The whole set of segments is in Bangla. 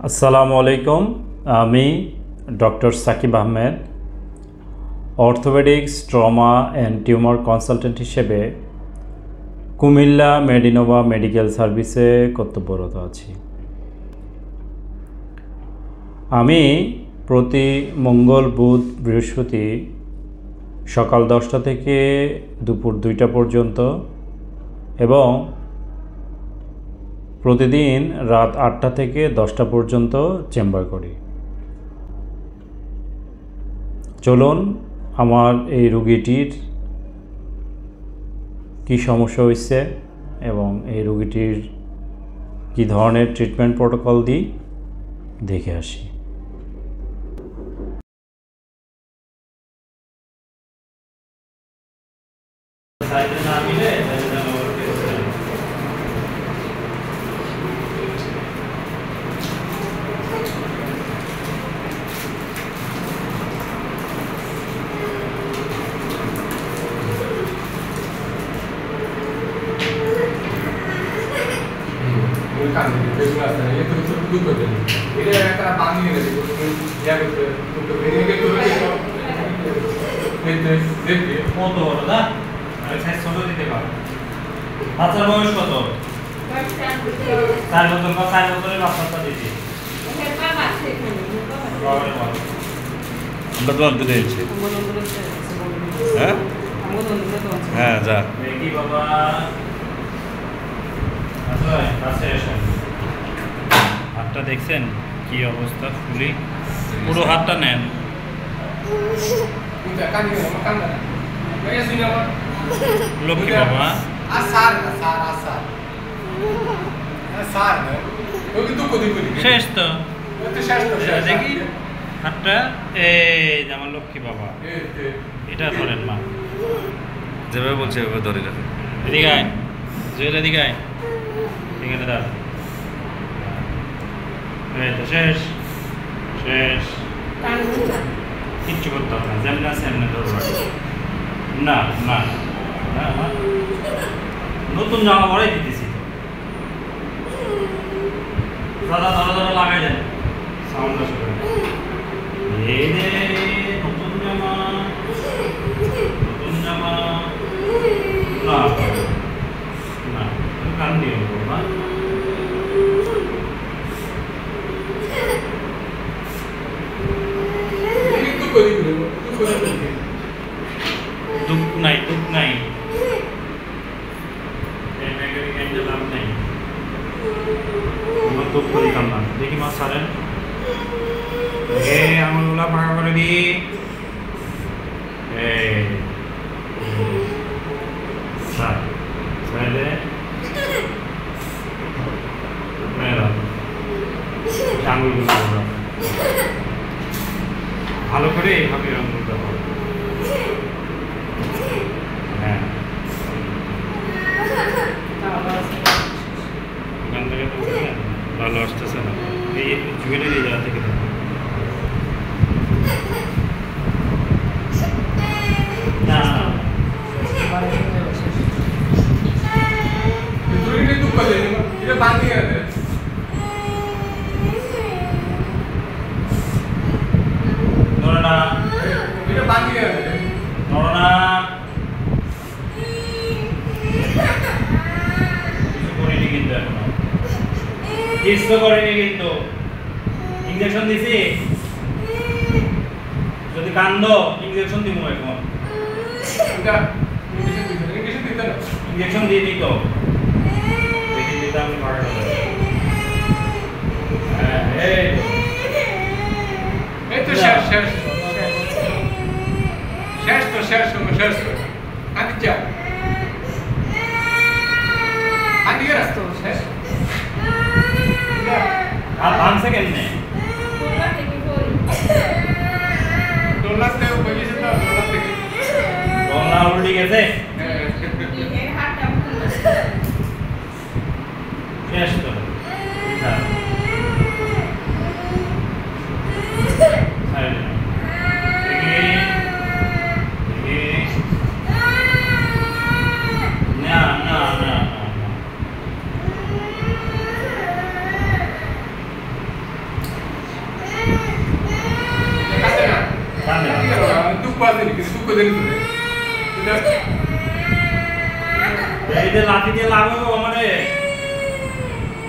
আসসালামু আলাইকুম। আমি doctor Sakib Ahmed, orthopaedics, trauma and tumour consultant হিসেবে কুমিল্লা মেডিনোভা মেডিকেল সার্ভিসে কর্তব্যরত আছি। আমি প্রতি মঙ্গল, বুধ, বৃহস্পতি সকাল 10টা থেকে দুপুর 2টা পর্যন্ত এবং প্রতিদিন রাত 8টা থেকে 10টা পর্যন্ত চেম্বার করি। চলুন আমার এই রোগীটির কী সমস্যা হয়েছে এবং এই রোগীটির কী ধরনের ট্রিটমেন্ট প্রোটোকল দিই দেখে আসি। বাচ্চার বয়স কত? 4 বছর বা 4 বছরের বাচ্চাটা দিচ্ছি। আমরা তো অন্তরে এসেছি। হ্যাঁ হ্যাঁ যা দেখি বাবা। আচ্ছা কাছে এসে হাতটা দেখছেন কি অবস্থা? ফুলি পুরো হাতটা নেন। লক্ষ্মী বাবা শেষ তো দেখি হাতটা। এই আমার লক্ষ্মী বাবা, এটা ধরেন মা, যেভাবে বলছে এভাবে ধরে রাখে। এদিকে আয় জুয়েল, এদিকে আয়, এখানে দাঁড়। এই তো শেষ শেষ, কিচ্ছু করতে হবে না, যেমন আছে এমনি ধরবো। না না না, নতুন জামা পরাই দিতেছি তো দাদা, ধরা ধরা লাগাই দেন সাউন্ড আসে। এই রে নতুন জামা, নতুন জামা। না না কান দিয়ে না, দুঃখ নাই, দুঃখ নাই, লাভ নাই। আমার দুঃখ করিতাম না। দেখি মাছ ছাড়েন, আঙুলগুলা ফাঁকা করে দি। আঙুলগুলো ভালো করে এইভাবে আঙুলটা হবে। হ্যাঁ গান থেকে তো ভালো আসতেছে না, এই জুয়েলের এই জায়গা থেকে কিছু করেনি কিন্তু ইঞ্জেকশন দিছি। যদি কান্দ ইঞ্জেকশন দিব এখন, ইঞ্জেকশন দিয়ে দিত দেখি দিতাম। এই তো শেষ শেষ শেষ তো শেষ শেষ আদি যা আদি গেছ তো শেষ। আর ভাঙছে কেমনে? ডলারতে বলেছে তো, ডলার থেকে ডলার উল্টে গেছে। শেষ তো না না না দুঃখ আছে নাকি দুঃখ দেন এই যে লাঠি দিয়ে লাভ হইব আমারে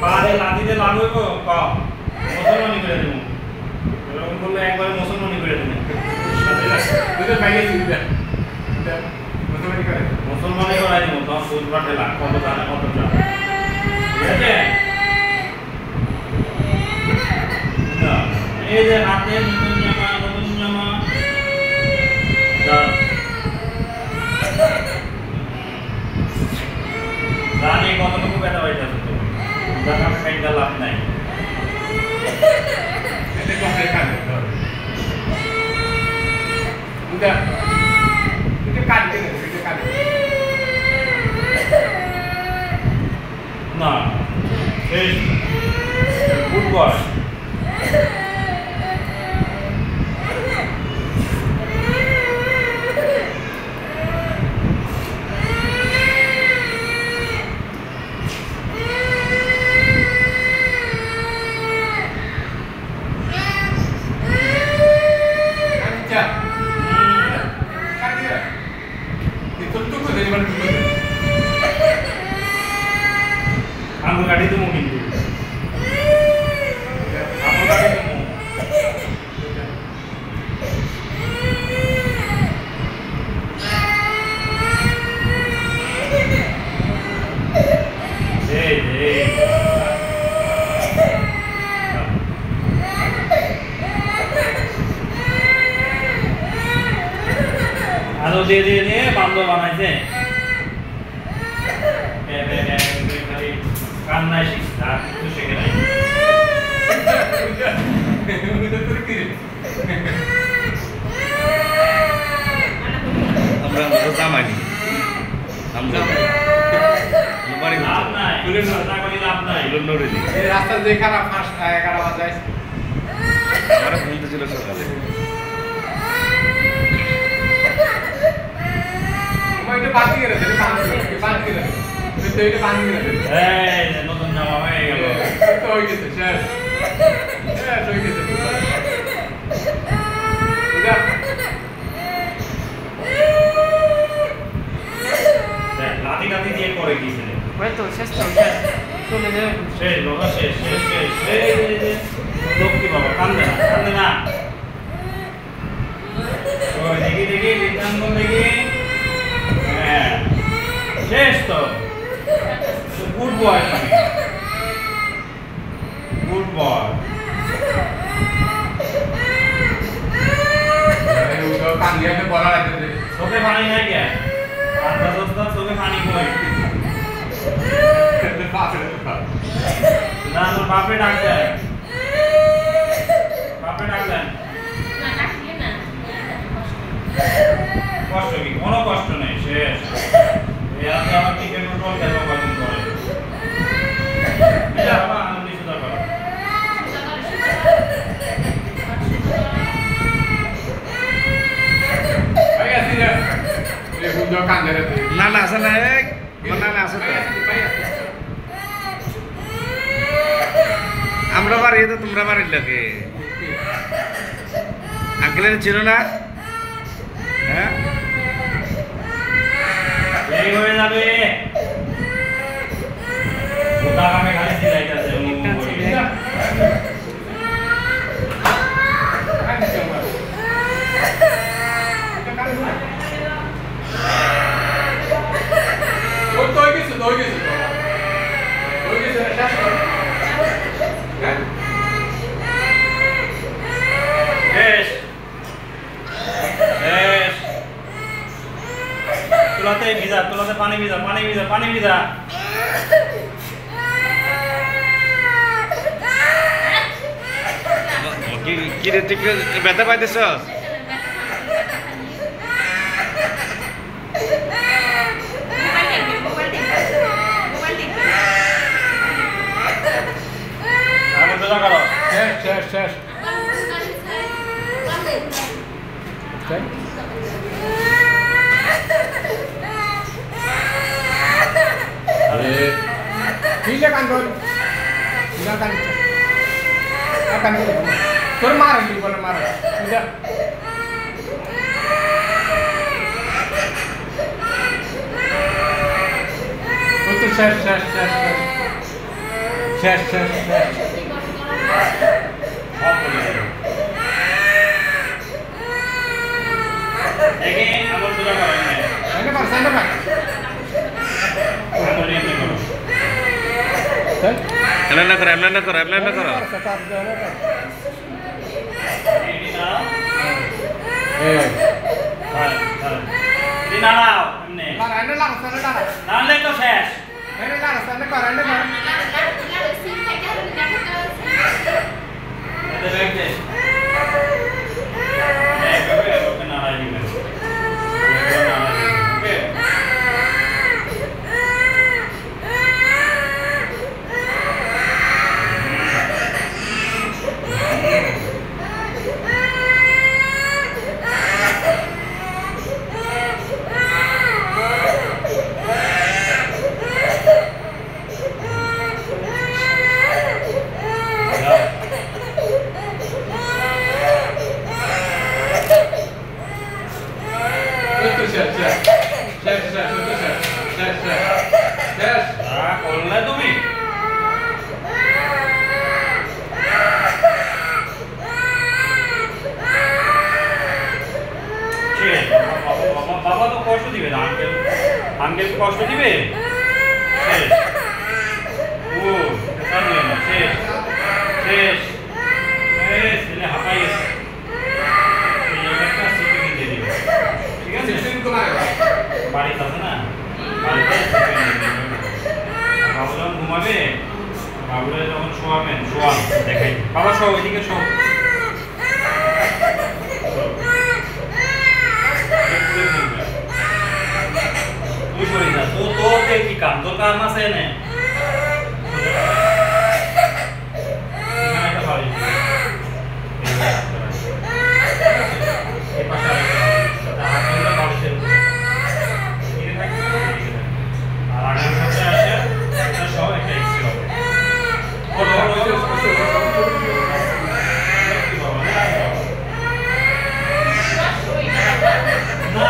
পাড়ে লাঠি দিয়ে লাভ হইব কম মুসলমানি করে দেব এরকম বললে একবারে মুসলমানি করে দেব দুটো বাইরে দিতে মুসলমানি করে মুসলমানি করাই দেব তো সুদ পাঠে লাখ কত জানে কত জানে ঠিক আছে না এই যে হাতে নতুন জামা জানি কতটুকু ব্যথা পাইতেছে তো জানা খাইতে লাভ নাই এটা কমপ্লিট কাটে এটা এটা কাটতে না এটা কাটে না এই good boy Aku tadi itu mau minggu. Aku tadi itu mau. Halo dia bantu mana sih? Karena sih, itu sih kira. আমরা জামাই নি আমরা বাড়ি লাভ নাই তুলে না করি লাভ নাই নড়ে নি এই রাস্তা যে খারাপ ফাঁস 11 বাজায় আমরা ফোন ছিল সকালে এটা বাদ দিয়ে রেখে বাদ দিয়ে রেখে তো এটা বাদ দিয়ে রেখে এই নতুন জামা হয়ে গেল তো হয়ে গেছে শেষ হয়ে গেছে লাঠি দিয়ে করে গিয়েছিলেন ওই তো শেষ তো চলে যাবে শেষ বাবা শেষ লক্ষ্মী বাবা কান্দে না ওই দেখি বিজ্ঞান দেখি হ্যাঁ শেষ তো গুড বয় গুড বয় কান্দিয়াতে বলা লাগবে চোখে পানি নাই কে আধা দশটা চোখে পানি কই না তোর বাপে ডাক দেয় কষ্ট কি কোনো কষ্ট নেই শেষ এতে আমার টিকেট উঠল গেল কদিন পরে আনন্দ সুদা করো না না আছে না এক না না আছে তো আমরা বাড়ি তো তোমরা বাড়ির লোকে আঙ্কেলের ছিল না হ্যাঁ এই হয়ে যাবে ওটা আমি খালি দিলাইতাছে তোলাতে পানি ভিজা কি রে তুই ব্যথা পাইতেছস শেষ ठीक है कांदोल tidak akan tour marah di bola marah tidak তো শেষ শেষ শেষ শেষ শেষ শেষ অফ করে দেবো দেখে আবার সোজা করো এনে কর সাইডে কর আঙুল এমনি করো এমন না করো এমন না করো এমন না করো এটি নাও এই এটি নাড়াও এমনি লাগ এনে লাগ সাইডে লাগ নাড়লে তো শেষ এনে লাগ সাইডে কর এনে কর এতে রেখে ওকে নাড়াই দিবেন ওকে তো শেষ শেষ শেষ শেষ তো শেষ শেষ শেষ শেষ করলে তুমি বাবা তো কষ্ট দিবে না আঙ্কেল আঙ্কেল কষ্ট দিবে শেষ ও এটা নিয়ে না শেষ শেষ শেষ এলে হাঁপাই গেছে এই একটা সিটি দিয়ে দিবে ঠিক আছে সিস্টেম তো না বাড়িতে আছে না বাড়িতে বাবু যখন ঘুমাবে বাবুরে যখন শোয়াবেন শোয়ান দেখাই বাবা শো ওইদিকে শো তুই সরে যা তো তোর কি কাম তোর কাম আছে না একটা বাড়ি এই পাশে আরেকটা বাড়িতে আর আগের সাথে আসে একটা সহ একটা এক্সট্রা হবে না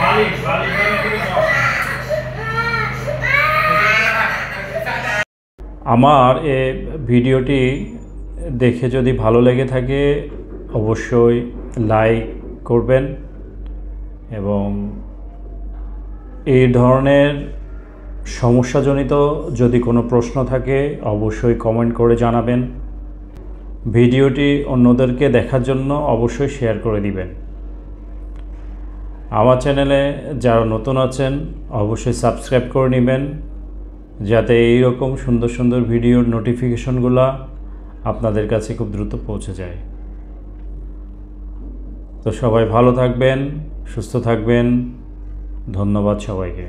মালিক মালিক আমার এই ভিডিওটি দেখে যদি ভালো লেগে থাকে অবশ্যই লাইক করবেন এবং এই ধরনের সমস্যাজনিত যদি কোনো প্রশ্ন থাকে অবশ্যই কমেন্ট করে জানাবেন। ভিডিওটি অন্যদেরকে দেখার জন্য অবশ্যই শেয়ার করে দিবেন। আমার চ্যানেলে যারা নতুন আছেন অবশ্যই সাবস্ক্রাইব করে নেবেন যাতে এই রকম সুন্দর সুন্দর ভিডিওর নোটিফিকেশনগুলো আপনাদের কাছে খুব দ্রুত পৌঁছে যায়। তো সবাই ভালো থাকবেন, সুস্থ থাকবেন। ধন্যবাদ সবাইকে।